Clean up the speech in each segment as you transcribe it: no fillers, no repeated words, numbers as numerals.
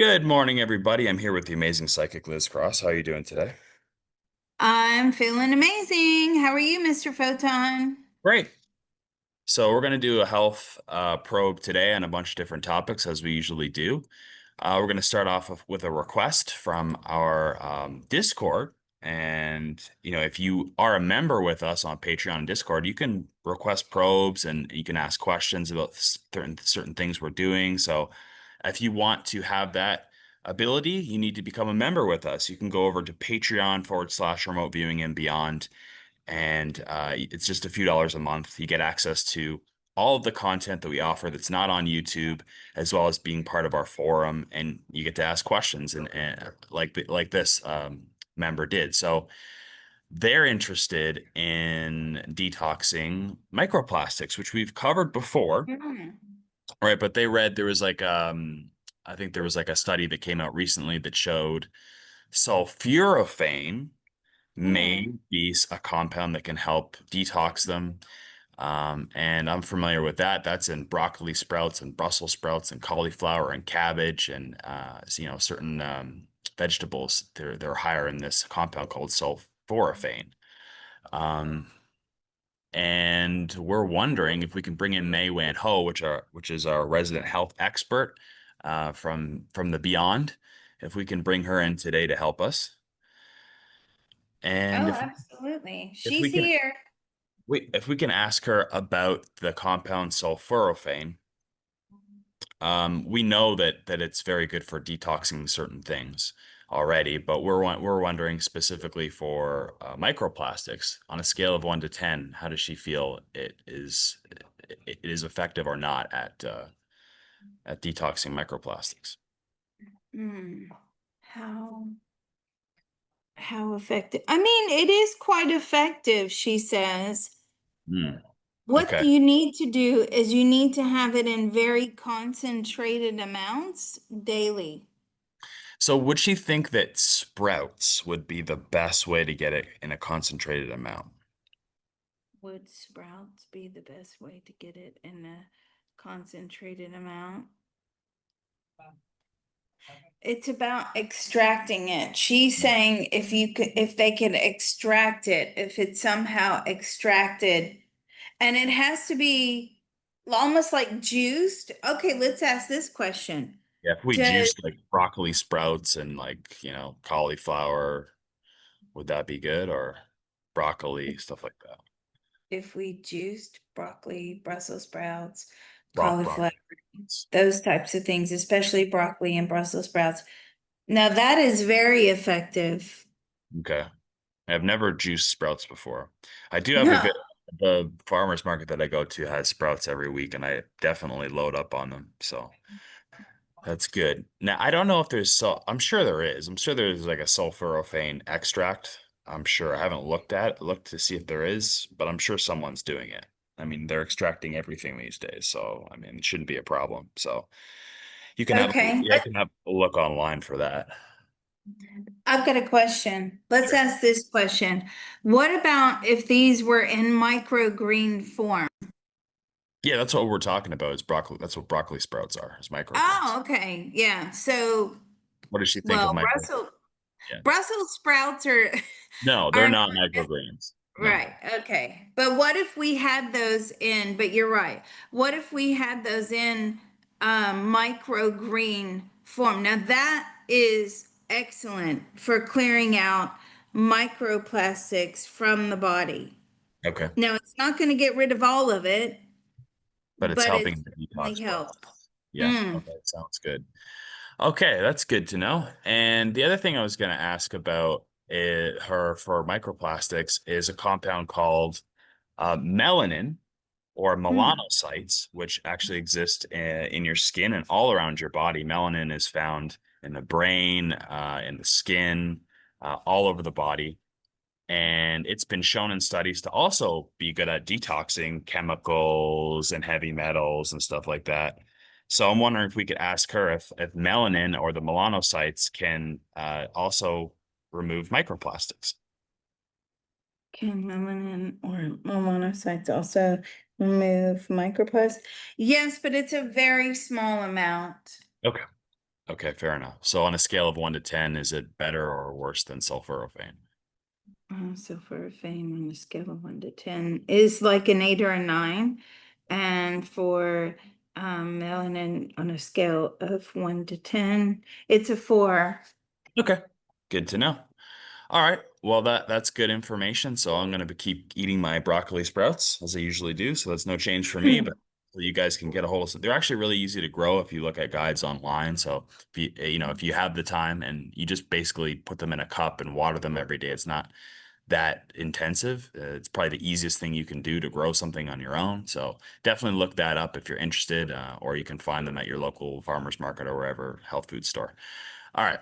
Good morning, everybody. I'm here with the amazing psychic Liz Cross. How are you doing today? I'm feeling amazing. How are you, Mr. Photon? Great. So we're going to do a health probe today on a bunch of different topics, as we usually do. We're going to start off with a request from our Discord. And, if you are a member with us on Patreon and Discord, you can request probes and you can ask questions about certain things we're doing. So if you want to have that ability, you need to become a member with us. You can go over to Patreon/ remote viewing and beyond. And it's just a few dollars a month. You get access to all of the content that we offer that's not on YouTube, as well as being part of our forum, and you get to ask questions and like this member did. So they're interested in detoxing microplastics, which we've covered before, Hmm. right? But they read there was I think there was like a study that came out recently that showed sulforaphane may Hmm. be a compound that can help detox them. And I'm familiar with that. That's in broccoli sprouts and Brussels sprouts and cauliflower and cabbage and certain vegetables. They're higher in this compound called sulforaphane. Um, and we're wondering if we can bring in Mei Wan Ho, which is our resident health expert from the Beyond, if we can bring her in today to help us. And Oh, if absolutely. if She's we can here. if we can ask her about the compound sulforaphane, we know that it's very good for detoxing certain things already, but we're wondering specifically for microplastics on a scale of 1 to 10, how does she feel it is effective or not at detoxing microplastics? Hmm. How how effective? I mean, it is quite effective, she says. Hmm. What Okay. you need to do is you need to have it in very concentrated amounts daily. So would she think that sprouts would be the best way to get it in a concentrated amount? Would sprouts be the best way to get it in a concentrated amount? It's about extracting it. She's saying if they can extract it, if it's somehow extracted, and it has to be almost like juiced. Okay, let's ask this question. Yeah, if we Does juiced like broccoli sprouts and like, cauliflower, would that be good? Or broccoli, stuff like that. if we juiced broccoli, Brussels sprouts, cauliflower, Broccoli. those types of things, especially broccoli and Brussels sprouts. Now that is very effective. Okay. I've never juiced sprouts before. I do have a No. good, the farmer's market that I go to has sprouts every week and I definitely load up on them. So that's good. Now, I don't know if I'm sure there is. I'm sure there's like a sulforaphane extract. I'm sure I haven't looked to see if there is, but I'm sure someone's doing it. I mean, they're extracting everything these days, so I mean, it shouldn't be a problem. So Okay. yeah, I can have a look online for that. I've got a question. Let's Sure. ask this question. What about if these were in microgreen form? Yeah, that's what we're talking about is broccoli. That's what broccoli sprouts are, is microgreens. Oh, okay. Yeah. So, What does she think of well, micro? Yeah. Brussels sprouts are No, they're are not microgreens. No. right. Okay. But what if we had those in, but you're right. What if we had those in microgreen form? Now that is excellent for clearing out microplastics from the body. Okay. Now, it's not going to get rid of all of it, But it's but it helping the certainly detox process. helps. Yeah. Mm. Okay. Sounds good. Okay, that's good to know. And the other thing I was going to ask about her for microplastics is a compound called melanin or Mm. melanocytes, which actually exist in your skin and all around your body. Melanin is found in the brain, in the skin, all over the body. And it's been shown in studies to also be good at detoxing chemicals and heavy metals and stuff like that. So I'm wondering if we could ask her if melanin or the melanocytes can also remove microplastics. Can melanin or melanocytes also remove microplastics? Yes, but it's a very small amount. Okay. Okay, fair enough. So on a scale of 1 to 10, is it better or worse than sulforaphane? So for a fame on a scale of 1 to 10 is like an 8 or a 9. And for melanin on a scale of 1 to 10, it's a 4. Okay, good to know. All right. Well, that's good information. So I'm going to keep eating my broccoli sprouts as I usually do. So that's no change for me, but you guys can get a hold of them. They're actually really easy to grow if you look at guides online. So if if you have the time and you just basically put them in a cup and water them every day, it's not that intensive. It's probably the easiest thing you can do to grow something on your own. So definitely look that up if you're interested, or you can find them at your local farmer's market or wherever health food store. All right.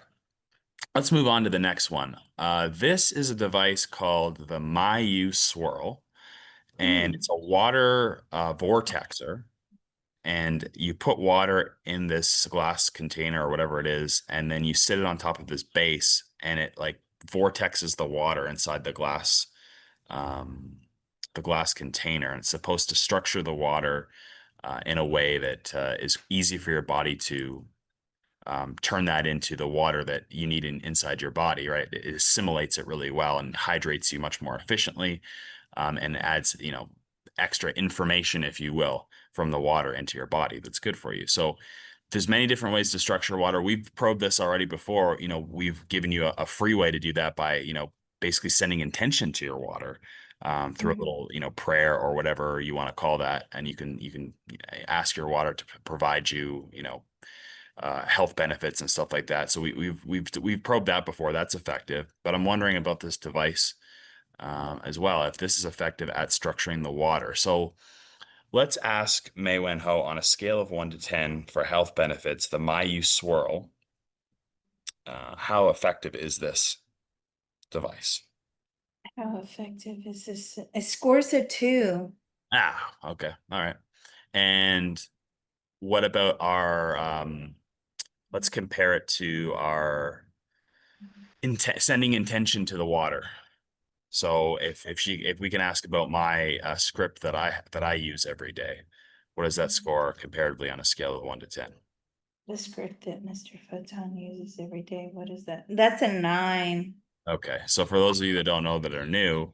Let's move on to the next one. This is a device called the Mayu Swirl, and Mm. it's a water vortexer. And you put water in this glass container or whatever it is, and then you sit it on top of this base, and it like vortexes the water inside um, the glass container. And it's supposed to structure the water in a way that is easy for your body to turn that into the water that you need inside your body, right? It assimilates it really well and hydrates you much more efficiently, and adds, extra information, if you will, from the water into your body that's good for you. So there's many different ways to structure water. We've probed this already before. We've given you a free way to do that by, basically sending intention to your water. Through a Mm. little, prayer or whatever you want to call that, and you can ask your water to provide you, health benefits and stuff like that. So we've probed that before. That's effective. But I'm wondering about this device as well, if this is effective at structuring the water. So let's ask Mei Wen Ho on a scale of 1 to 10 for health benefits, the Mayu Swirl. How effective is this device? How effective is this? It scores a 2. Ah, okay. All right. And what about let's compare it to our sending intention to the water. So if we can ask about my script that I use every day, what does that score comparatively on a scale of 1 to 10? The script that Mr. Photon uses every day. What is that? That's a 9. Okay, so for those of you that don't know that are new,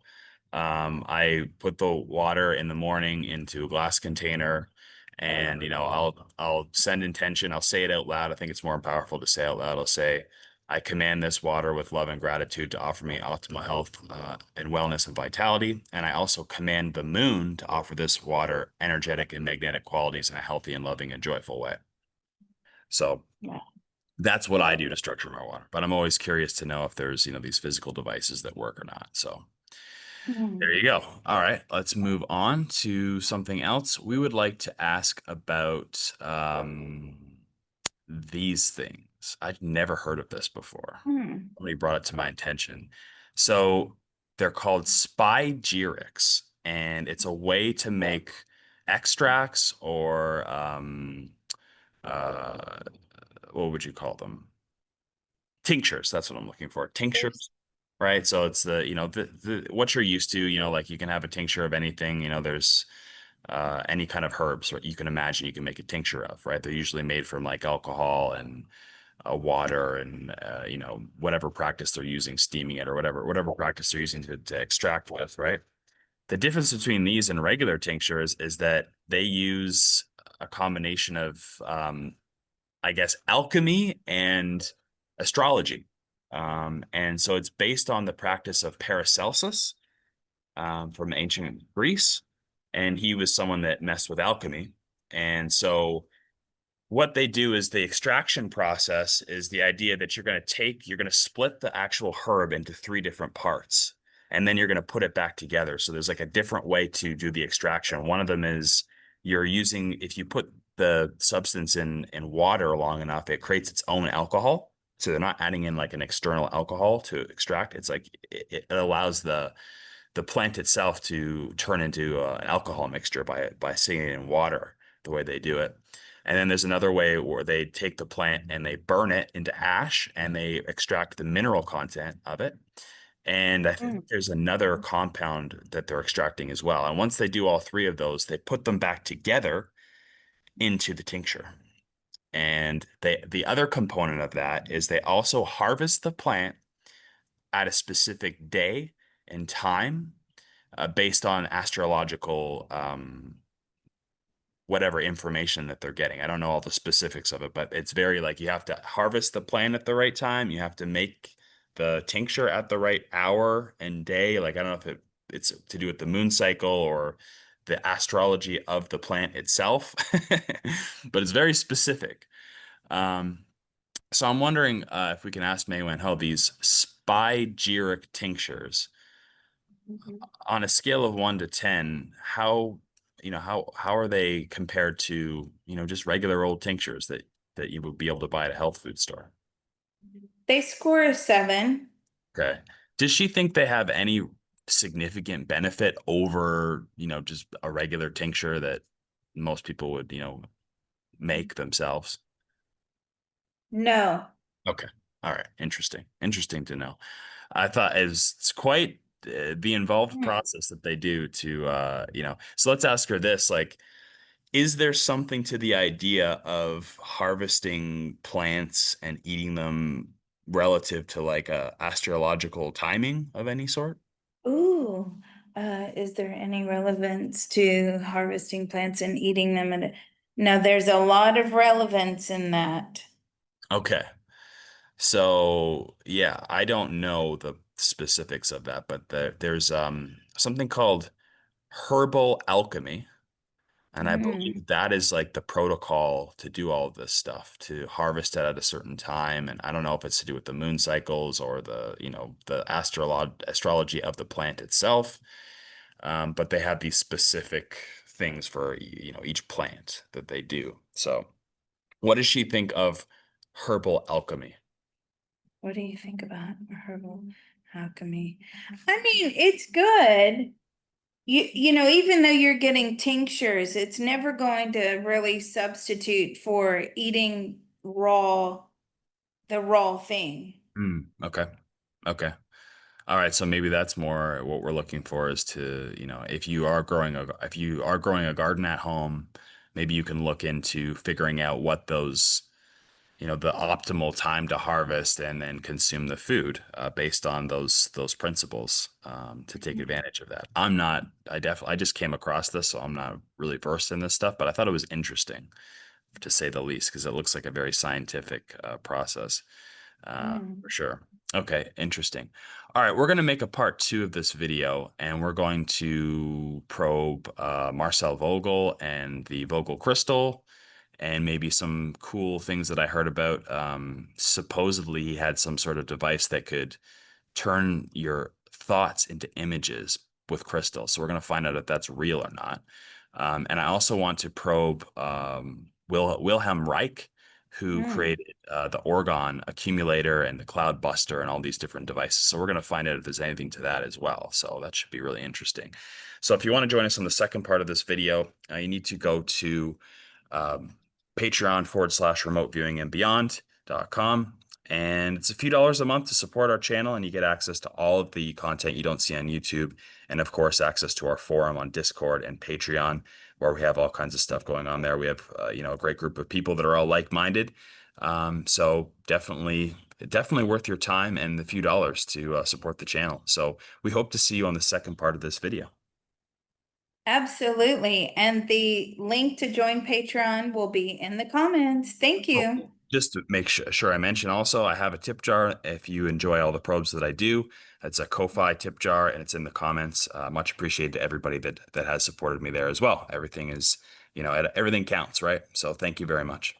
I put the water in the morning into a glass container, and I'll send intention. I'll say it out loud. I think it's more powerful to say out loud. I'll say, I command this water with love and gratitude to offer me optimal health and wellness and vitality. And I also command the moon to offer this water energetic and magnetic qualities in a healthy and loving and joyful way. So Yeah. that's what I do to structure my water. But I'm always curious to know if there's, these physical devices that work or not. So there Mm. you go. All right, let's move on to something else. We would like to ask about these things. I'd never heard of this before. Mm. Somebody brought it to my attention. So they're called Spagyrics, and it's a way to make extracts or uh, what would you call them? Tinctures. That's what I'm looking for. Tinctures, right? So it's the what you're used to, like you can have a tincture of anything, there's any kind of herbs what you can imagine you can make a tincture of, right? They're usually made from like alcohol and water and whatever practice they're using, steaming it or whatever practice they're using to extract with, right? The difference between these and regular tinctures is that they use a combination of I guess, alchemy and astrology. And so it's based on the practice of Paracelsus from ancient Greece. And he was someone that messed with alchemy. And so what they do is the extraction process is the idea that you're going to split the actual herb into three different parts, and then you're going to put it back together. So there's like a different way to do the extraction. One of them is if you put the substance in water long enough, it creates its own alcohol. So they're not adding in like an external alcohol to extract. It's like it allows the plant itself to turn into an alcohol mixture by sitting it in water the way they do it. And then there's another way where they take the plant and they burn it into ash and they extract the mineral content of it. And I think Mm. there's another compound that they're extracting as well. And once they do all three of those, they put them back together into the tincture. And the other component of that is they also harvest the plant at a specific day and time based on astrological whatever information that they're getting. I don't know all the specifics of it, but it's very like you have to harvest the plant at the right time. You have to make the tincture at the right hour and day. Like I don't know if it's to do with the moon cycle or the astrology of the plant itself, but it's very specific. Um, so I'm wondering if we can ask Mei Wen Ho these Spagyric tinctures Mhm. on a scale of 1 to 10, how are they compared to, just regular old tinctures that you would be able to buy at a health food store? They score a 7. Okay. Does she think they have any significant benefit over, just a regular tincture that most people would, make themselves? No. Okay. All right. Interesting. Interesting to know. I thought it's quite the involved Hmm. process that they do to, so let's ask her this, like, is there something to the idea of harvesting plants and eating them relative to like a astrological timing of any sort? Ooh, is there any relevance to harvesting plants and eating them? No, there's a lot of relevance in that. Okay. So, yeah, I don't know the specifics of that, but there's something called herbal alchemy. And I Mm. believe that is like the protocol to do all of this stuff, to harvest it at a certain time. And I don't know if it's to do with the moon cycles or the astrology of the plant itself. But they have these specific things for, each plant that they do. So what does she think of herbal alchemy? What do you think about herbal alchemy? I mean, it's good. Even though you're getting tinctures, it's never going to really substitute for eating the raw thing. Okay. Okay. All right, so maybe that's more what we're looking for is to, if you are growing a garden at home, maybe you can look into figuring out what those, the optimal time to harvest and then consume the food based on those principles to take advantage of that. I just came across this, so I'm not really versed in this stuff, but I thought it was interesting to say the least because it looks like a very scientific process for Mm. sure. Okay, interesting. All right, we're going to make a part two of this video, and we're going to probe Marcel Vogel and the Vogel crystal, and maybe some cool things that I heard about. Supposedly, he had some sort of device that could turn your thoughts into images with crystals. So we're going to find out if that's real or not. And I also want to probe Wilhelm Reich, who Mm. created the Orgon accumulator and the Cloud Buster and all these different devices. So we're going to find out if there's anything to that as well. So that should be really interesting. So if you want to join us on the second part of this video, you need to go to um, Patreon/remote viewing and beyond.com. And it's a few dollars a month to support our channel, and you get access to all of the content you don't see on YouTube. And of course, access to our forum on Discord and Patreon, where we have all kinds of stuff going on there. We have, a great group of people that are all like-minded. So definitely worth your time and the few dollars to support the channel. So we hope to see you on the second part of this video. Absolutely. And the link to join Patreon will be in the comments. Thank Oh, you. just to make sure I mention also, I have a tip jar if you enjoy all the probes that I do. It's a Ko-Fi tip jar, and it's in the comments. Much appreciated to everybody that has supported me there as well. Everything is, everything counts, right? So thank you very much.